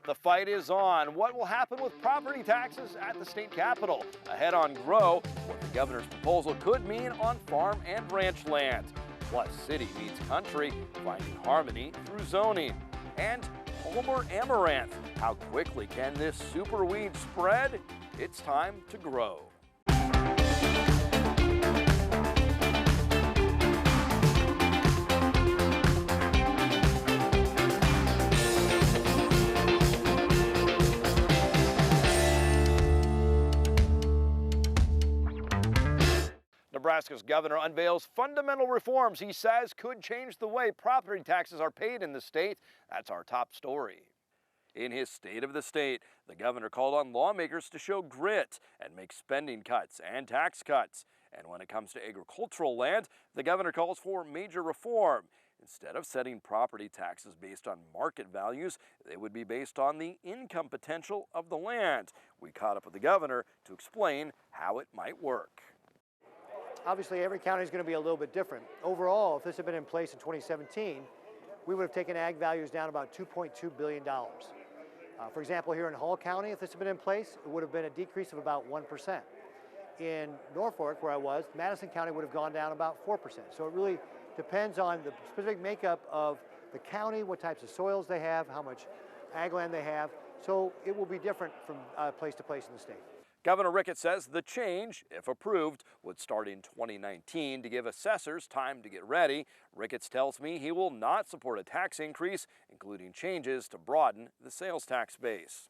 The fight is on. What will happen with property taxes at the state capitol? Ahead on Grow, what the governor's proposal could mean on farm and ranch land. Plus, city meets country, finding harmony through zoning. And Homer amaranth. How quickly can this superweed spread? It's time to grow. Nebraska's governor unveils fundamental reforms he says could change the way property taxes are paid in the state. That's our top story. In his State of the State, the governor called on lawmakers to show grit and make spending cuts and tax cuts. And when it comes to agricultural land, the governor calls for major reform. Instead of setting property taxes based on market values, they would be based on the income potential of the land. We caught up with the governor to explain how it might work. Obviously, every county is going to be a little bit different. Overall, if this had been in place in 2017, we would have taken ag values down about $2.2 billion. For example, here in Hall County, if this had been in place, it would have been a decrease of about 1%. In Norfolk, where I was, Madison County would have gone down about 4%. So it really depends on the specific makeup of the county, what types of soils they have, how much ag land they have. So it will be different from place to place in the state. Governor Ricketts says the change, if approved, would start in 2019 to give assessors time to get ready. Ricketts tells me he will not support a tax increase, including changes to broaden the sales tax base.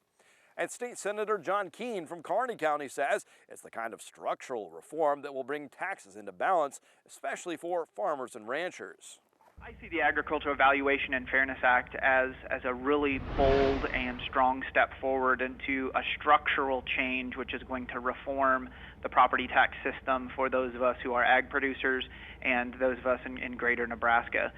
And State Senator John Keene from Kearney County says it's the kind of structural reform that will bring taxes into balance, especially for farmers and ranchers. I see the Agricultural Valuation and Fairness Act as a really bold and strong step forward into a structural change which is going to reform the property tax system for those of us who are ag producers and those of us in greater Nebraska.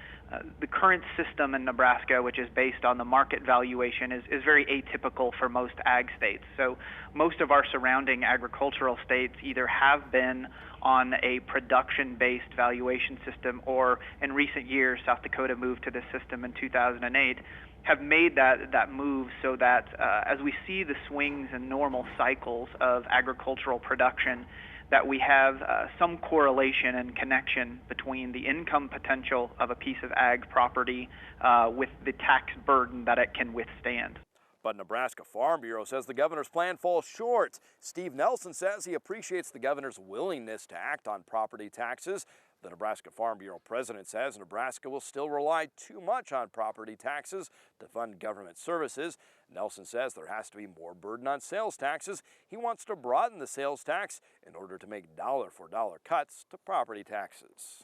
The current system in Nebraska, which is based on the market valuation, is very atypical for most ag states. So most of our surrounding agricultural states either have been on a production-based valuation system, or in recent years, South Dakota moved to this system in 2008, have made that move so that as we see the swings and normal cycles of agricultural production, that we have some correlation and connection between the income potential of a piece of ag property with the tax burden that it can withstand. But Nebraska Farm Bureau says the governor's plan falls short. Steve Nelson says he appreciates the governor's willingness to act on property taxes. The Nebraska Farm Bureau president says Nebraska will still rely too much on property taxes to fund government services. Nelson says there has to be more burden on sales taxes. He wants to broaden the sales tax in order to make dollar-for-dollar cuts to property taxes.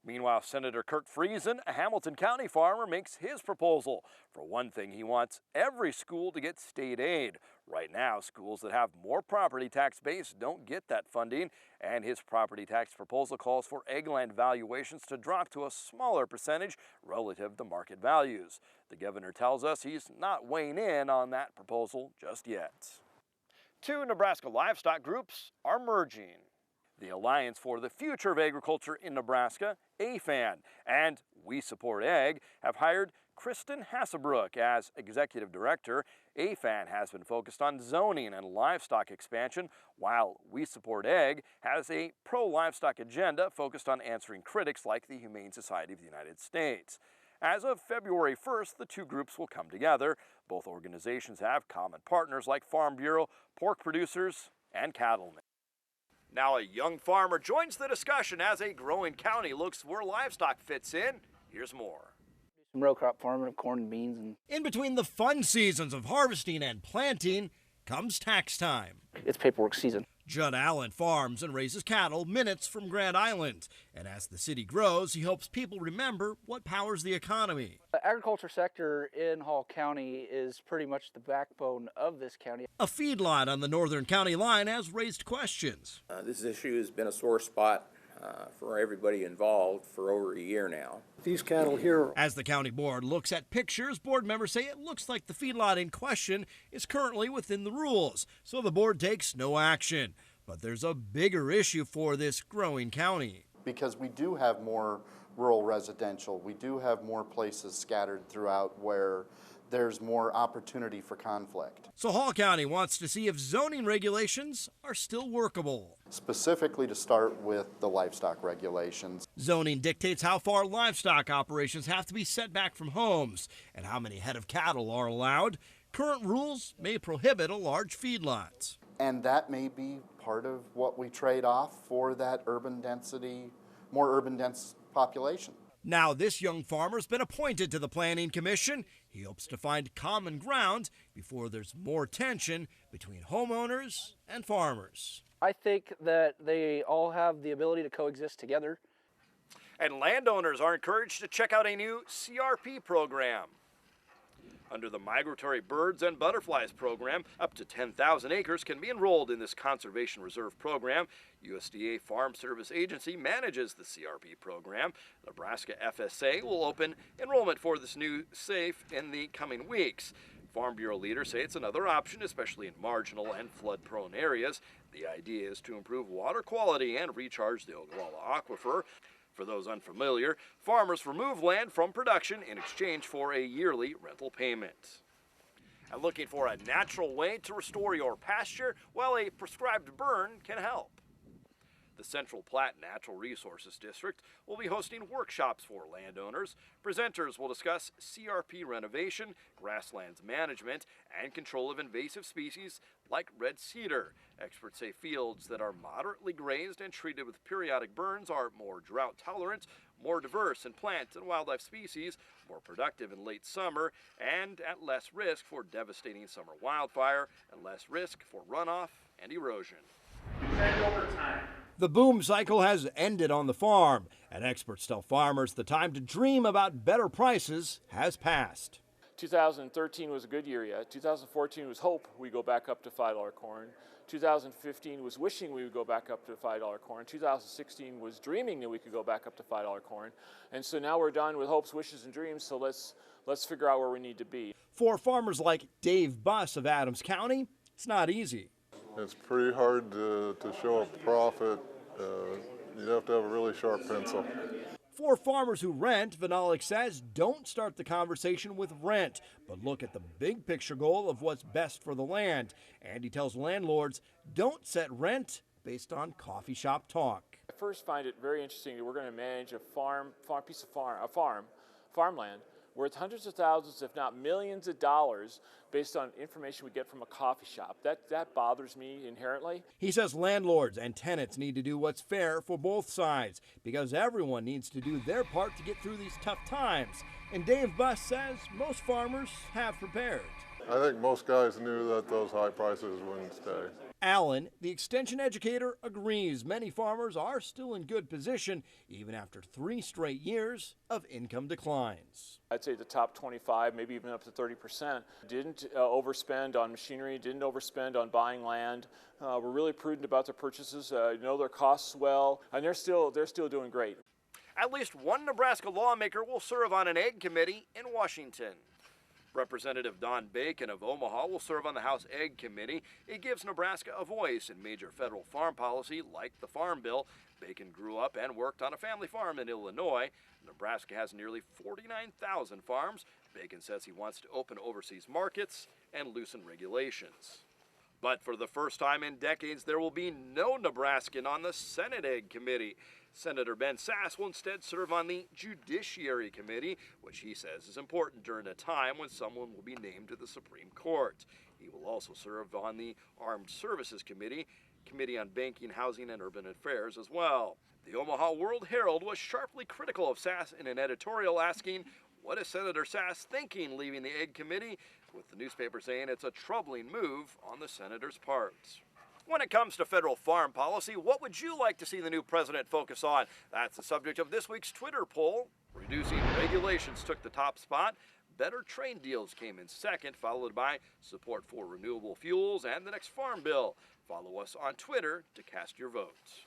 Meanwhile, Senator Kurt Friesen, a Hamilton County farmer, makes his proposal. For one thing, he wants every school to get state aid. Right now, schools that have more property tax base don't get that funding, and his property tax proposal calls for ag land valuations to drop to a smaller percentage relative to market values. The governor tells us he's not weighing in on that proposal just yet. Two Nebraska livestock groups are merging. The Alliance for the Future of Agriculture in Nebraska, AFAN, and We Support Ag have hired Kristen Hassebrook as executive director. AFAN has been focused on zoning and livestock expansion, while We Support Ag has a pro-livestock agenda focused on answering critics like the Humane Society of the United States. As of February 1st, the two groups will come together. Both organizations have common partners like Farm Bureau, pork producers, and cattlemen. Now a young farmer joins the discussion as a growing county looks where livestock fits in. Here's more. Some row crop farming of corn and beans. In between the fun seasons of harvesting and planting comes tax time. It's paperwork season. Judd Allen farms and raises cattle minutes from Grand Island. And as the city grows, he hopes people remember what powers the economy. The agriculture sector in Hall County is pretty much the backbone of this county. A feedlot on the northern county line has raised questions. This issue has been a sore spot for everybody involved for over a year now. These cattle here. As the county board looks at pictures, board members say it looks like the feedlot in question is currently within the rules, so the board takes no action. But there's a bigger issue for this growing county. Because we do have more rural residential, we do have more places scattered throughout where there's more opportunity for conflict. So Hall County wants to see if zoning regulations are still workable. Specifically to start with the livestock regulations. Zoning dictates how far livestock operations have to be set back from homes and how many head of cattle are allowed. Current rules may prohibit a large feedlot. And that may be part of what we trade off for that urban density, more urban dense population. Now this young farmer's been appointed to the Planning Commission. He hopes to find common ground before there's more tension between homeowners and farmers. I think that they all have the ability to coexist together. And landowners are encouraged to check out a new CRP program. Under the Migratory Birds and Butterflies program, up to 10,000 acres can be enrolled in this conservation reserve program. USDA Farm Service Agency manages the CRP program. Nebraska FSA will open enrollment for this new SAFE in the coming weeks. Farm Bureau leaders say it's another option, especially in marginal and flood-prone areas. The idea is to improve water quality and recharge the Ogallala Aquifer. For those unfamiliar, farmers remove land from production in exchange for a yearly rental payment. And looking for a natural way to restore your pasture? Well, a prescribed burn can help. The Central Platte Natural Resources District will be hosting workshops for landowners. Presenters will discuss CRP renovation, grasslands management, and control of invasive species like red cedar. Experts say fields that are moderately grazed and treated with periodic burns are more drought tolerant, more diverse in plant and wildlife species, more productive in late summer, and at less risk for devastating summer wildfire and less risk for runoff and erosion. The boom cycle has ended on the farm, and experts tell farmers the time to dream about better prices has passed. 2013 was a good year yet. 2014 was hope we go back up to $5 corn. 2015 was wishing we would go back up to $5 corn. 2016 was dreaming that we could go back up to $5 corn. And so now we're done with hopes, wishes, and dreams, so let's figure out where we need to be. For farmers like Dave Buss of Adams County, it's not easy. It's pretty hard to show a profit. You have to have a really sharp pencil. For farmers who rent, Vinalik says don't start the conversation with rent, but look at the big picture goal of what's best for the land. And he tells landlords don't set rent based on coffee shop talk. I first find it very interesting that we're going to manage a farmland worth hundreds of thousands, if not millions of dollars based on information we get from a coffee shop. That bothers me inherently. He says landlords and tenants need to do what's fair for both sides because everyone needs to do their part to get through these tough times. And Dave Buss says most farmers have prepared. I think most guys knew that those high prices wouldn't stay. Allen, the extension educator, agrees many farmers are still in good position even after 3 straight years of income declines. I'd say the top 25, maybe even up to 30%, didn't overspend on machinery, didn't overspend on buying land, were really prudent about their purchases, know their costs well, and they're still doing great. At least one Nebraska lawmaker will serve on an egg committee in Washington. Representative Don Bacon of Omaha will serve on the House Egg Committee. It gives Nebraska a voice in major federal farm policy like the Farm Bill. Bacon grew up and worked on a family farm in Illinois. Nebraska has nearly 49,000 farms. Bacon says he wants to open overseas markets and loosen regulations. But for the first time in decades, there will be no Nebraskan on the Senate Egg Committee. Senator Ben Sasse will instead serve on the Judiciary Committee, which he says is important during a time when someone will be named to the Supreme Court. He will also serve on the Armed Services Committee, Committee on Banking, Housing, and Urban Affairs as well. The Omaha World Herald was sharply critical of Sasse in an editorial asking, what is Senator Sasse thinking leaving the Egg Committee? With the newspaper saying it's a troubling move on the senator's part. When it comes to federal farm policy, what would you like to see the new president focus on? That's the subject of this week's Twitter poll. Reducing regulations took the top spot. Better trade deals came in second, followed by support for renewable fuels and the next farm bill. Follow us on Twitter to cast your votes.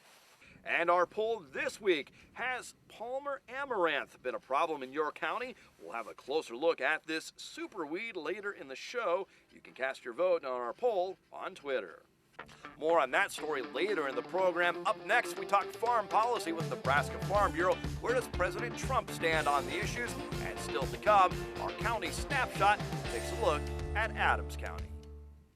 And our poll this week, has Palmer amaranth been a problem in your county? We'll have a closer look at this superweed later in the show. You can cast your vote on our poll on Twitter. More on that story later in the program. Up next, we talk farm policy with Nebraska Farm Bureau. Where does President Trump stand on the issues? And still to come, our county snapshot takes a look at Adams County.